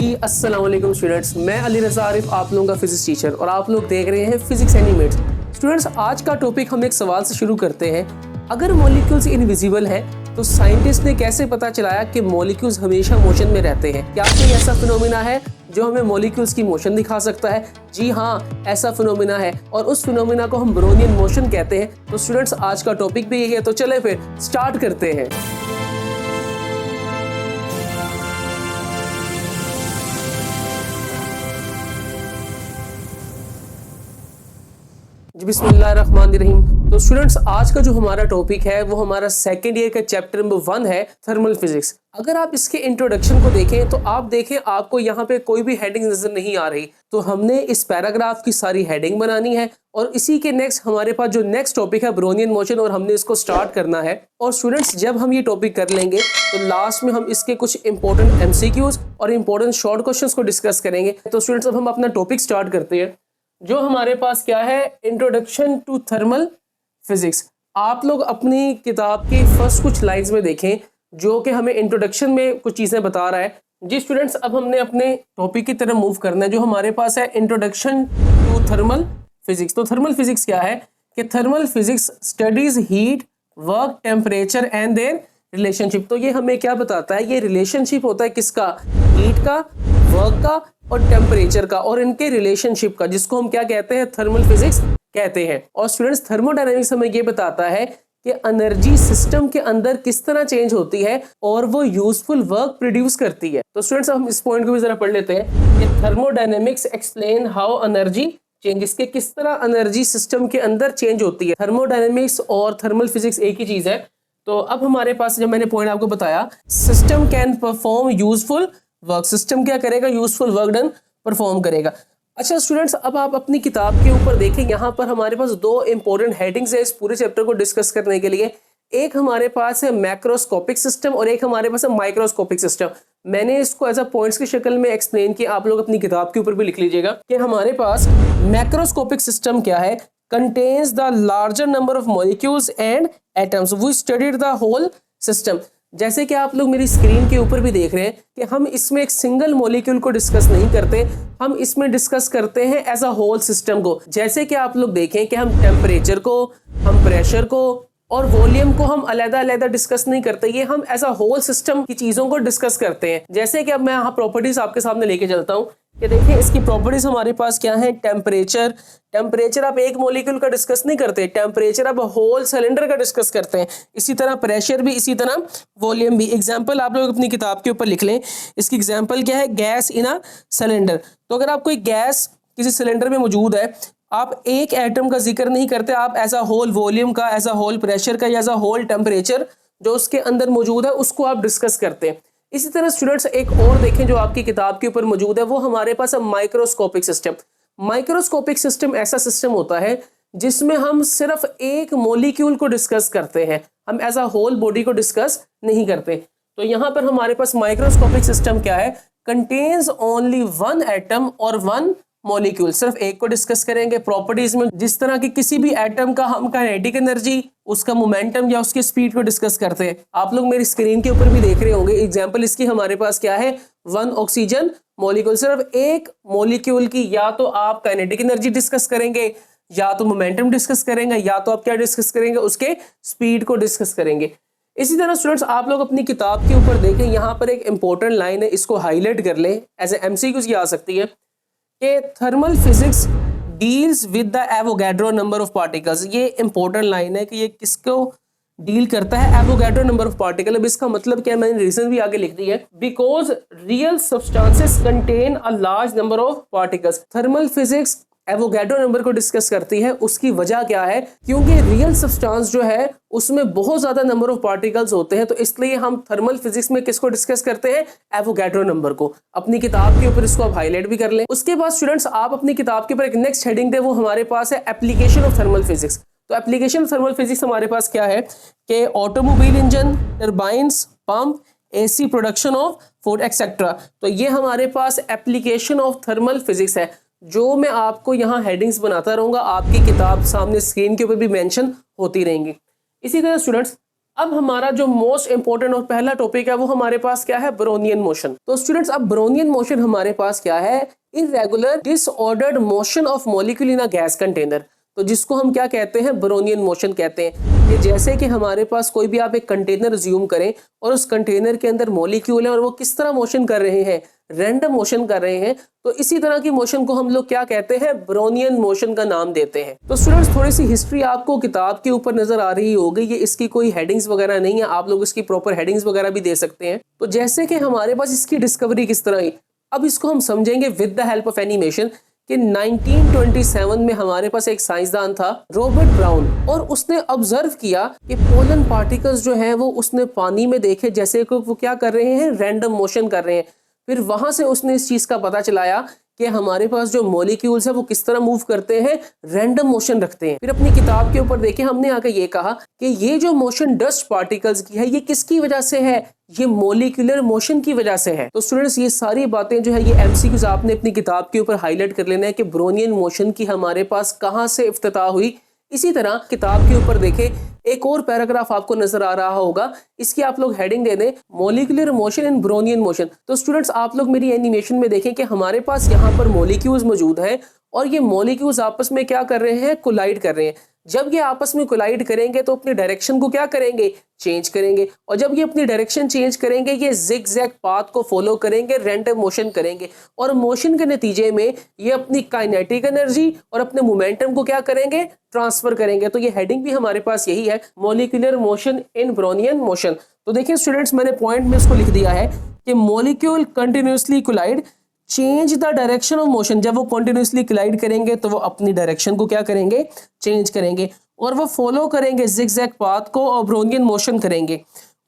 जी अस्सलाम वालेकुम स्टूडेंट्स, मैं अली रज़ा आरिफ आप लोगों का फिजिक्स टीचर और आप लोग देख रहे हैं फिजिक्स एनिमेट्स। स्टूडेंट्स, आज का टॉपिक हम एक सवाल से शुरू करते हैं। अगर मॉलिक्यूल्स इनविजिबल हैं तो साइंटिस्ट ने कैसे पता चलाया कि मॉलिक्यूल्स हमेशा मोशन में रहते हैं? क्या कोई ऐसा फिनोमिना है जो हमें मॉलिक्यूल्स की मोशन दिखा सकता है? जी हाँ, ऐसा फिनोमिना है और उस फिनोमिना को हम ब्रोनियन मोशन कहते हैं। तो स्टूडेंट्स, आज का टॉपिक भी यही है, तो चले फिर स्टार्ट करते हैं। जी बिस्मिल्लाहिर्रहमानिर्रहीम। तो स्टूडेंट्स, आज का जो हमारा टॉपिक है वो हमारा सेकेंड ईयर का चैप्टर नंबर 1 है, थर्मल फिजिक्स। अगर आप इसके इंट्रोडक्शन को देखें तो आप देखें आपको यहाँ पे कोई भी हेडिंग नजर नहीं आ रही। तो हमने इस पैराग्राफ की सारी हेडिंग बनानी है और इसी के नेक्स्ट हमारे पास जो नेक्स्ट टॉपिक है ब्रोनियन मोशन, और हमने इसको स्टार्ट करना है। और स्टूडेंट्स, जब हम ये टॉपिक कर लेंगे तो लास्ट में हम इसके कुछ इंपॉर्टेंट एमसीक्यूज और इंपॉर्टेंट शॉर्ट क्वेश्चंस को डिस्कस करेंगे। तो स्टूडेंट्स, अब हम अपना टॉपिक स्टार्ट करते हैं, जो हमारे पास क्या है, इंट्रोडक्शन टू थर्मल फिजिक्स। आप लोग अपनी किताब की फर्स्ट कुछ लाइंस में देखें जो कि हमें इंट्रोडक्शन में कुछ चीज़ें बता रहा है। जी स्टूडेंट्स, अब हमने अपने टॉपिक की तरफ मूव करना है, जो हमारे पास है इंट्रोडक्शन टू थर्मल फिजिक्स। तो थर्मल फिजिक्स क्या है कि thermal physics studies heat, work, temperature and their relationship. तो ये हमें क्या बताता है, ये रिलेशनशिप होता है किसका, हीट का, वर्क का और टेम्परेचर का, और इनके रिलेशनशिप का, जिसको हम क्या कहते हैं, थर्मल फिजिक्स कहते हैं। और स्टूडेंट्स, थर्मोडायनेमिक्स हमें ये बताता है कि एनर्जी सिस्टम के अंदर किस तरह चेंज होती है और वो यूजफुल वर्क प्रोड्यूस करती है। तो स्टूडेंट्स, हम इस पॉइंट को भी जरा पढ़ लेते हैं कि thermodynamics explain how energy changes, के किस तरह एनर्जी सिस्टम के अंदर चेंज होती है। थर्मोडायनेमिक्स और थर्मल फिजिक्स एक ही चीज है। तो अब हमारे पास, जब मैंने पॉइंट आपको बताया, system can perform useful work, system क्या करेगा, यूजफुल वर्क डन परफॉर्म करेगा। अच्छा स्टूडेंट्स, अब आप अपनी किताब के ऊपर देखें, यहाँ पर हमारे पास दो इंपॉर्टेंट हेडिंग्स है इस पूरे चैप्टर को डिस्कस करने के लिए। एक हमारे पास है मैक्रोस्कोपिक सिस्टम और एक हमारे पास है माइक्रोस्कोपिक सिस्टम। मैंने इसको एज अ पॉइंट्स की शक्ल में एक्सप्लेन किया, आप लोग अपनी किताब के ऊपर भी लिख लीजिएगा कि हमारे पास मैक्रोस्कोपिक सिस्टम क्या है, contains the larger number of molecules and atoms, we studied the whole system. जैसे कि आप लोग मेरी स्क्रीन के ऊपर भी देख रहे हैं कि हम इसमें एक सिंगल मॉलिक्यूल को डिस्कस नहीं करते, हम इसमें डिस्कस करते हैं एज अ होल सिस्टम को। जैसे कि आप लोग देखें कि हम टेम्परेचर को, हम प्रेशर को और वॉल्यूम को हम अलग-अलग डिस्कस नहीं करते, ये हम एज अ होल सिस्टम की चीजों को डिस्कस करते हैं। जैसे कि अब मैं यहाँ प्रॉपर्टीज आपके सामने लेके चलता हूँ कि देखिए इसकी प्रॉपर्टीज हमारे पास क्या है। टेम्परेचर, टेम्परेचर आप एक मॉलिक्यूल का डिस्कस नहीं करते, टेम्परेचर आप होल सिलेंडर का डिस्कस करते हैं। इसी तरह प्रेशर भी, इसी तरह वॉल्यूम भी। एग्जांपल आप लोग अपनी किताब के ऊपर लिख लें, इसकी एग्जांपल क्या है, गैस इन अ सिलेंडर। तो अगर आप कोई गैस किसी सिलेंडर में मौजूद है, आप एक एटम का जिक्र नहीं करते, आप एज अ होल वॉल्यूम का, एज अ होल प्रेशर का या एज अ होल टेम्परेचर जो उसके अंदर मौजूद है उसको आप डिस्कस करते हैं। इसी तरह स्टूडेंट्स, एक और देखें जो आपकी किताब के ऊपर मौजूद है, वो हमारे पास है माइक्रोस्कोपिक सिस्टम। माइक्रोस्कोपिक सिस्टम ऐसा सिस्टम होता है जिसमें हम सिर्फ एक मॉलिक्यूल को डिस्कस करते हैं, हम एज अ होल बॉडी को डिस्कस नहीं करते। तो यहाँ पर हमारे पास माइक्रोस्कोपिक सिस्टम क्या है, कंटेन्स ओनली वन एटम और वन मॉलिक्यूल, सिर्फ एक को डिस्कस करेंगे। प्रॉपर्टीज में जिस तरह की किसी भी एटम का हम काइनेटिक एनर्जी, उसका मोमेंटम या उसकी स्पीड को डिस्कस करते हैं। आप लोग मेरी स्क्रीन के ऊपर भी देख रहे होंगे, एग्जांपल इसकी हमारे पास क्या है, वन ऑक्सीजन मॉलिक्यूल। सिर्फ एक मॉलिक्यूल की या तो आप काइनेटिक एनर्जी डिस्कस करेंगे, या तो मोमेंटम डिस्कस करेंगे, या तो आप क्या डिस्कस करेंगे, उसके स्पीड को डिस्कस करेंगे। इसी तरह स्टूडेंट्स, आप लोग अपनी किताब के ऊपर देखें, यहाँ पर एक इंपॉर्टेंट लाइन है, इसको हाईलाइट कर लें, एज ए एमसीक्यूज की आ सकती है कि thermal physics deals with the Avogadro number of particles. ये इंपॉर्टेंट लाइन है कि ये किसको डील करता है, एवोगैड्रो नंबर ऑफ पार्टिकल। अब इसका मतलब क्या है, मैंने रीजन भी आगे लिख दी है, because real substances contain a large number of particles. Thermal physics Avogadro number को डिस्कस करती है, उसकी वजह क्या है, क्योंकि रियल सब्सटेंस जो है उसमें बहुत ज्यादा नंबर ऑफ पार्टिकल्स होते हैं। तो इसलिए हम थर्मल फिजिक्स में किसको डिस्कस करते हैं, एवोगैड्रो नंबर को। अपनी किताब के ऊपर इसको आप हाईलाइट भी कर लें। उसके बाद स्टूडेंट्स, आप अपनी किताब के ऊपर एक नेक्स्ट हेडिंग दे, वो हमारे पास है एप्लीकेशन ऑफ थर्मल फिजिक्स। तो एप्लीकेशन ऑफ थर्मल फिजिक्स हमारे पास क्या है कि automobile engine, turbines, pump, AC production of food etcetera. तो ये हमारे पास एप्लीकेशन ऑफ थर्मल फिजिक्स है, जो मैं आपको यहाँ हेडिंग्स बनाता रहूंगा, आपकी किताब सामने स्क्रीन के ऊपर भी मेंशन होती रहेंगी। इसी तरह स्टूडेंट्स, अब हमारा जो मोस्ट इंपॉर्टेंट और पहला टॉपिक है वो हमारे पास क्या है, ब्रोनियन मोशन। तो स्टूडेंट्स अब ब्रोनियन मोशन हमारे पास क्या है, irregular disordered motion of molecule in a gas container. तो जिसको हम क्या कहते हैं, ब्रोनियन मोशन कहते हैं। कि जैसे कि हमारे पास कोई भी आप एक कंटेनर ज्यूम करें और उस कंटेनर के अंदर मॉलिक्यूल है और वो किस तरह मोशन कर रहे हैं, रैंडम मोशन कर रहे हैं, तो इसी तरह की मोशन को हम लोग क्या कहते हैं, ब्रोनियन मोशन का नाम देते हैं। तो स्टूडेंट्स थोड़ी सी हिस्ट्री आपको किताब के ऊपर नजर आ रही होगी, ये इसकी कोई हेडिंग्स वगैरह नहीं है, आप लोग इसकी प्रॉपर हेडिंग्स वगैरह भी दे सकते हैं। तो जैसे कि हमारे पास इसकी डिस्कवरी किस तरह हुई, अब इसको हम समझेंगे with the help of animation. कि 1927 में हमारे पास एक साइंसदान था रॉबर्ट ब्राउन, और उसने ऑब्जर्व किया कि पोलन पार्टिकल्स जो है वो उसने पानी में देखे जैसे कि वो क्या कर रहे हैं, रैंडम मोशन कर रहे हैं। फिर वहां से उसने इस चीज का पता चलाया कि हमारे पास जो मॉलिक्यूल्स है वो किस तरह मूव करते हैं, रैंडम मोशन रखते हैं। फिर अपनी किताब के ऊपर देखे हमने आके ये कहा कि ये जो मोशन डस्ट पार्टिकल्स की है ये किसकी वजह से है, ये मॉलिक्यूलर मोशन की वजह से है। तो स्टूडेंट्स ये सारी बातें जो है ये एमसीक्यूज आपने अपनी किताब के ऊपर हाईलाइट कर लेना है कि ब्रोनियन मोशन की हमारे पास कहां से इफ्तिताह हुई। इसी तरह किताब के ऊपर देखें एक और पैराग्राफ आपको नजर आ रहा होगा, इसकी आप लोग हेडिंग दे दें molecular motion in Brownian motion. तो स्टूडेंट्स आप लोग मेरी एनिमेशन में देखें कि हमारे पास यहाँ पर मॉलिक्यूल्स मौजूद हैं और ये मॉलिक्यूल्स आपस में क्या कर रहे हैं, कोलाइड कर रहे हैं। जब ये आपस में कोलाइड करेंगे तो अपनी डायरेक्शन को क्या करेंगे, चेंज करेंगे, और जब ये अपनी डायरेक्शन चेंज करेंगे ये जिग जैग पाथ को फॉलो करेंगे, रैंडम मोशन करेंगे, और मोशन के नतीजे में ये अपनी काइनेटिक एनर्जी और अपने मोमेंटम को क्या करेंगे, ट्रांसफर करेंगे। तो ये हेडिंग भी हमारे पास यही है, molecular motion in Brownian motion. तो देखिए स्टूडेंट्स मैंने पॉइंट में इसको लिख दिया है कि molecule continuously collide change the direction of motion. जब वो कंटिन्यूसली कोलाइड करेंगे तो वो अपनी डायरेक्शन को क्या करेंगे, चेंज करेंगे, और वो फॉलो करेंगे जिगजैग पाथ को और ब्रोनियन मोशन करेंगे।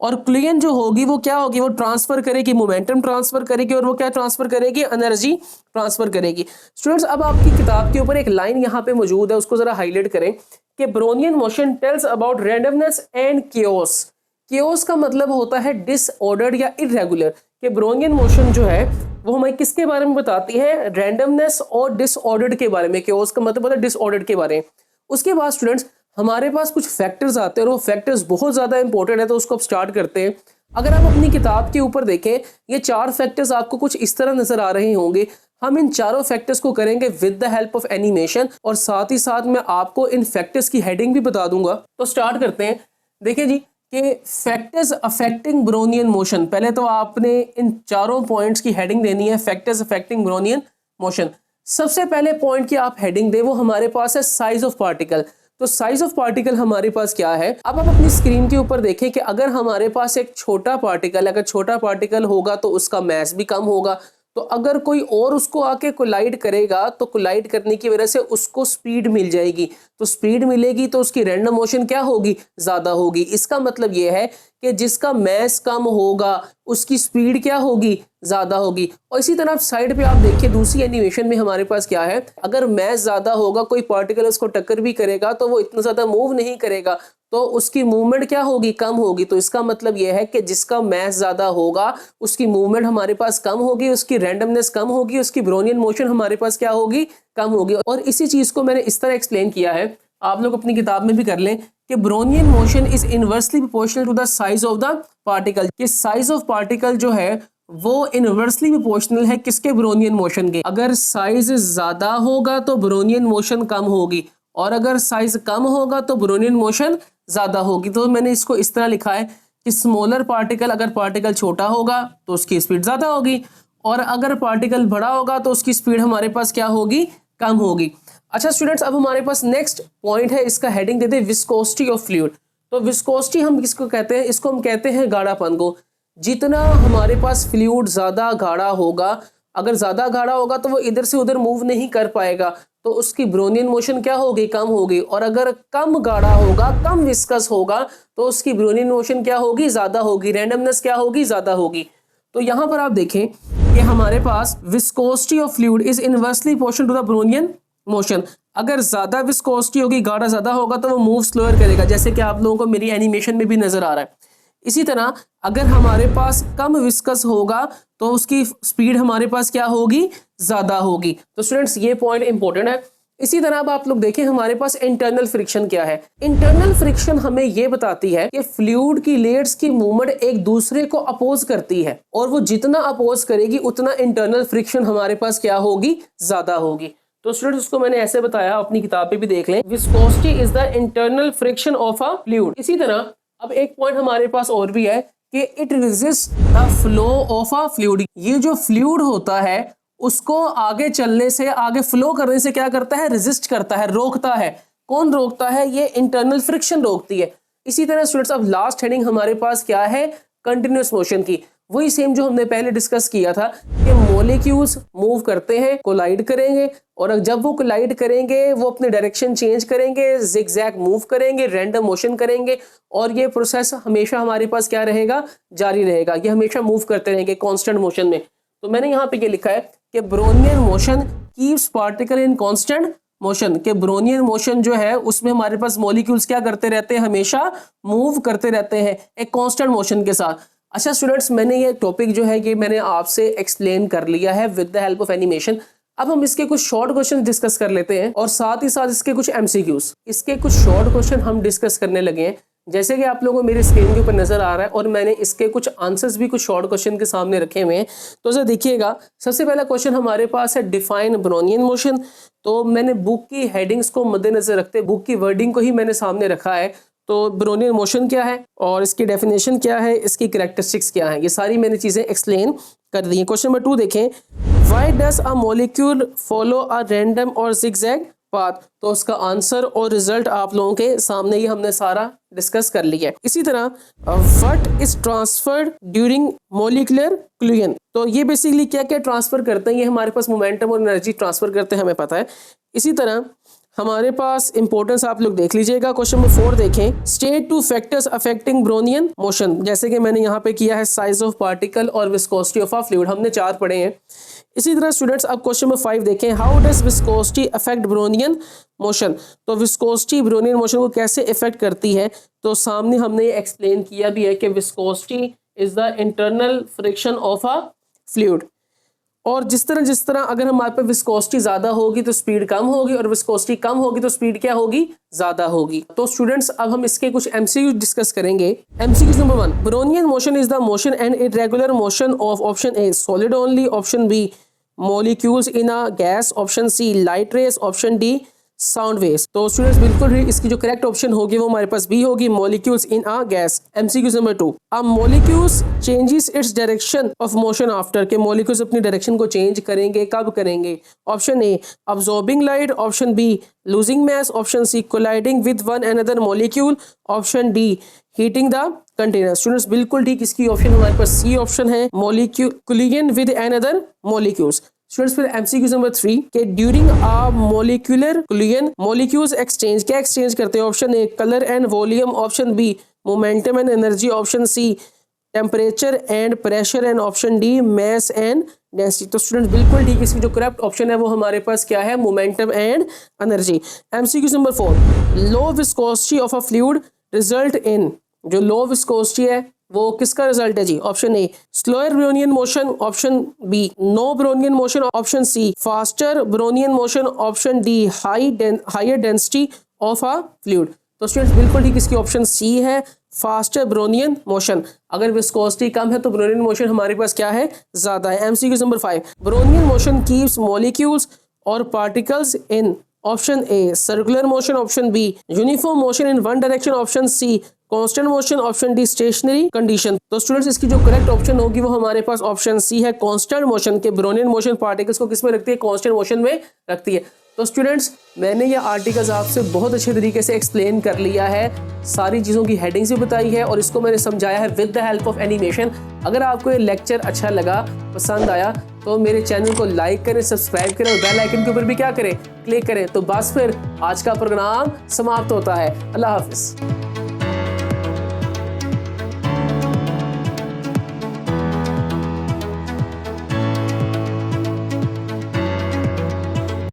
और क्लियन जो होगी वो क्या होगी, वो ट्रांसफर करेगी, मोमेंटम ट्रांसफर करेगी, और वो क्या ट्रांसफर करेगी, एनर्जी ट्रांसफर करेगी। स्टूडेंट्स अब आपकी किताब के ऊपर एक लाइन यहाँ पे मौजूद है, उसको जरा हाईलाइट करें कि Brownian motion tells about randomness and chaos. Chaos का मतलब होता है डिसऑर्डर्ड या इररेगुलर। कि ब्रोनियन मोशन जो है वो हमें किसके बारे में बताती है, रैंडमनेस और डिसऑर्डर्ड के बारे में। कियोस का मतलब होता है डिसऑर्डर्ड के बारे में। उसके बाद स्टूडेंट्स हमारे पास कुछ फैक्टर्स आते हैं और वो फैक्टर्स बहुत ज्यादा इंपॉर्टेंट है, तो उसको अब स्टार्ट करते हैं। अगर आप अपनी किताब के ऊपर देखें ये 4 फैक्टर्स आपको कुछ इस तरह नजर आ रहे होंगे। हम इन चारों फैक्टर्स को करेंगे with the help of animation, और साथ ही साथ मैं आपको इन फैक्टर्स की हेडिंग भी बता दूंगा। तो स्टार्ट करते हैं। देखिए जी कि फैक्टर्स अफेक्टिंग ब्रोनियन मोशन, पहले तो आपने इन चारों पॉइंट्स की हेडिंग देनी है, फैक्टर्स अफेक्टिंग ब्रोनियन मोशन। सबसे पहले पॉइंट की आप हेडिंग दे वो हमारे पास है साइज ऑफ पार्टिकल। तो साइज ऑफ पार्टिकल हमारे पास क्या है, अब आप अपनी स्क्रीन के ऊपर देखें कि अगर हमारे पास एक छोटा पार्टिकल, अगर छोटा पार्टिकल होगा तो उसका मास भी कम होगा। तो अगर कोई और उसको आके कोलाइड करेगा तो कोलाइड करने की वजह से उसको स्पीड मिल जाएगी। तो स्पीड मिलेगी तो उसकी रैंडम मोशन क्या होगी, ज्यादा होगी। इसका मतलब यह है कि जिसका मास कम होगा उसकी स्पीड क्या होगी, ज्यादा होगी। और इसी तरह साइड पे आप देखिए दूसरी एनिमेशन में हमारे पास क्या है, अगर मास ज्यादा होगा कोई पार्टिकल उसको टक्कर भी करेगा तो वो इतना ज्यादा मूव नहीं करेगा, तो उसकी मूवमेंट क्या होगी, कम होगी। तो इसका मतलब यह है कि जिसका मास ज्यादा होगा उसकी मूवमेंट हमारे पास कम होगी, उसकी रैंडमनेस कम होगी, उसकी ब्रोनियन मोशन हमारे पास क्या होगी, कम होगी। और इसी चीज को मैंने इस तरह एक्सप्लेन किया है, आप लोग अपनी किताब में भी कर लें कि Brownian motion is inversely proportional to the size of the particle. कि साइज ऑफ पार्टिकल जो है वो इनवर्सली प्रोपोर्शनल है किसके, ब्रोनियन मोशन के। अगर साइज ज्यादा होगा तो ब्रोनियन मोशन कम होगी, और अगर साइज कम होगा तो ब्रोनियन मोशन ज्यादा होगी। तो मैंने इसको इस तरह लिखा है कि स्मॉलर पार्टिकल, अगर पार्टिकल छोटा होगा तो उसकी स्पीड ज्यादा होगी, और अगर पार्टिकल बड़ा होगा तो उसकी स्पीड हमारे पास क्या होगी, कम होगी। अच्छा स्टूडेंट्स अब हमारे पास नेक्स्ट पॉइंट है, इसका हेडिंग देते हैं विस्कोसिटी ऑफ फ्लूइड। तो विस्कोसिटी हम किसको कहते हैं, इसको हम कहते हैं गाढ़ापन को। जितना हमारे पास फ्लूइड ज्यादा गाढ़ा होगा, अगर ज्यादा गाढ़ा होगा तो वो इधर से उधर मूव नहीं कर पाएगा, तो उसकी ब्रोनियन मोशन क्या होगी, कम होगी। और अगर कम गाढ़ा होगा, कम विस्कस होगा, तो उसकी ब्रोनियन मोशन क्या होगी, ज्यादा होगी, रैंडमनेस क्या होगी, ज्यादा होगी। तो यहाँ पर आप देखें कि हमारे पास viscosity of fluid is inversely proportional to the Brownian motion. अगर ज्यादा विस्कोसिटी होगी, गाढ़ा ज्यादा होगा, तो वो मूव स्लोअर करेगा, जैसे कि आप लोगों को मेरी एनिमेशन में भी नजर आ रहा है। इसी तरह अगर हमारे पास कम विस्कस होगा तो उसकी स्पीड हमारे पास क्या होगी, ज्यादा होगी। तो स्टूडेंट्स ये पॉइंट इंपॉर्टेंट है। इसी तरह अब आप लोग देखें हमारे पास इंटरनल फ्रिक्शन क्या है। इंटरनल फ्रिक्शन हमें यह बताती है कि फ्लूइड की लेयर्स की मूवमेंट एक दूसरे को अपोज करती है, और वो जितना अपोज करेगी उतना इंटरनल फ्रिक्शन हमारे पास क्या होगी, ज्यादा होगी। तो स्टूडेंट्स उसको मैंने ऐसे बताया, अपनी किताब पे भी देख लें, viscosity is the internal friction of a fluid. इसी तरह अब एक पॉइंट हमारे पास और भी है कि it resist the flow of a fluid. ये जो फ्लूइड होता है उसको आगे चलने से, आगे फ्लो करने से क्या करता है, रेजिस्ट करता है, रोकता है। कौन रोकता है, ये इंटरनल फ्रिक्शन रोकती है। इसी तरह स्टूडेंट्स अब लास्ट हेडिंग हमारे पास क्या है, कंटिन्यूअस मोशन की। वही सेम जो हमने पहले डिस्कस किया था कि मॉलिक्यूल्स मूव करते हैं, कोलाइड करेंगे, और जब वो कोलाइड करेंगे वो अपने डायरेक्शन चेंज करेंगे, जिगजैग मूव करेंगे, रैंडम मोशन करेंगे, और ये प्रोसेस हमेशा हमारे पास क्या रहेगा, जारी रहेगा। ये हमेशा मूव करते रहेंगे कांस्टेंट मोशन में। तो मैंने यहाँ पे ये लिखा है कि Brownian motion keeps particle in constant motion, के ब्रोनियन मोशन जो है उसमें हमारे पास मॉलिक्यूल्स क्या करते रहते हैं, हमेशा मूव करते रहते हैं एक कांस्टेंट मोशन के साथ। अच्छा स्टूडेंट्स, मैंने ये टॉपिक जो है कि मैंने आपसे एक्सप्लेन कर लिया है with the help of animation. अब हम इसके कुछ शॉर्ट क्वेश्चन डिस्कस कर लेते हैं, और साथ ही साथ इसके कुछ एमसीक्यूज, इसके कुछ शॉर्ट क्वेश्चन हम डिस्कस करने लगे हैं। जैसे कि आप लोगों को मेरी स्क्रीन के ऊपर नजर आ रहा है, और मैंने इसके कुछ आंसर्स भी कुछ शॉर्ट क्वेश्चन के सामने रखे हुए हैं। तो जरा देखिएगा, सबसे पहला क्वेश्चन हमारे पास है डिफाइन ब्रोनियन मोशन। तो मैंने बुक की हेडिंग्स को मद्देनजर रखते, बुक की वर्डिंग को ही मैंने सामने रखा है। तो ब्रोनियन मोशन क्या है, और इसकी डेफिनेशन क्या है, इसकी कैरेक्टरिस्टिक्स क्या है, ये सारी मैंने चीजें एक्सप्लेन कर दी है। क्वेश्चन नंबर 2 देखें, why does a molecule follow a random और जिगजैग पाथ। तो उसका आंसर और रिजल्ट आप लोगों के सामने ही हमने सारा डिस्कस कर लिया है। इसी तरह what is transferred during molecular collision. तो ये बेसिकली क्या क्या ट्रांसफर करते हैं, ये हमारे पास मोमेंटम और एनर्जी ट्रांसफर करते हैं, हमें पता है। इसी तरह हमारे पास इंपॉर्टेंस आप लोग देख लीजिएगा। क्वेश्चन नंबर 4 देखें, state 2 factors affecting Brownian motion. जैसे कि मैंने यहाँ पे किया है साइज ऑफ पार्टिकल और विस्कोसिटी ऑफ अ फ्लूइड, हमने 4 पढ़े हैं। इसी तरह स्टूडेंट्स अब क्वेश्चन नंबर 5 देखें, how does viscosity affect Brownian motion. तो विस्कोसिटी ब्रोनियन मोशन को कैसे इफेक्ट करती है, तो सामने हमने ये एक्सप्लेन किया भी है कि viscosity is the internal friction of a fluid. और जिस तरह अगर हमारे पे विस्कोसिटी ज्यादा होगी तो स्पीड कम होगी, और विस्कोसिटी कम होगी तो स्पीड क्या होगी, ज्यादा होगी। तो स्टूडेंट्स अब हम इसके कुछ एमसीक्यू डिस्कस करेंगे। MCQ number 1, Brownian motion is the motion and irregular motion of option A solid only, option B molecules in a gas, option C light rays, option D sound waves. तो students बिल्कुल ही इसकी जो correct option होगी वो हमारे पास B होगी, molecules in a gas. MCQ number 2, a molecules changes its direction of motion after, के मॉलिक्यूल्स अपनी डायरेक्शन को चेंज करेंगे, कब करेंगे। Option A absorbing light, option B losing mass, option C colliding with one another molecule, option D heating the container. Students बिल्कुल ठीक इसकी option हमारे पास सी ऑप्शन है, molecule collision with another molecules. Students फिर एमसीक्यू नंबर 3 के during a molecular collision molecules exchange, क्या exchange करते हैं। Option A colour and volume, option B momentum and energy, option C temperature and pressure, and option D mass and density. तो students बिल्कुल ठीक इसकी जो correct option है वो हमारे पास क्या है, momentum and energy. MCQ number 4, low viscosity of a fluid result in, जो लो विस्कोसिटी है वो किसका रिजल्ट है जी। Option A slower Brownian motion, option B no Brownian motion, option C faster Brownian motion, option D higher density of a fluid. तो students बिल्कुल ठीक इसकी ऑप्शन सी है, फास्टर ब्रोनियन मोशन। अगर विस्कोसिटी कम है तो ब्रोनियन मोशन हमारे पास क्या है, ज्यादा है। MCQ number 5, Brownian motion keeps molecules और particles in, option A circular motion, option B uniform motion in one direction, option C constant motion, option D stationary condition. तो स्टूडेंट्स इसकी जो करेक्ट ऑप्शन होगी वो हमारे पास ऑप्शन सी है, constant motion. के Brownian motion particles को किस में रखती है, कांस्टेंट मोशन में रखती है। तो स्टूडेंट्स मैंने ये आर्टिकल्स आपसे बहुत अच्छे तरीके से एक्सप्लेन कर लिया है, सारी चीज़ों की हेडिंग्स भी बताई है, और इसको मैंने समझाया है with the help of animation. अगर आपको ये लेक्चर अच्छा लगा, पसंद आया, तो मेरे चैनल को लाइक करें, सब्सक्राइब करें, और बेल आइकन के ऊपर भी क्या करें, क्लिक करें। तो बस फिर आज का प्रोग्राम समाप्त होता है। अल्लाह हाफिज़।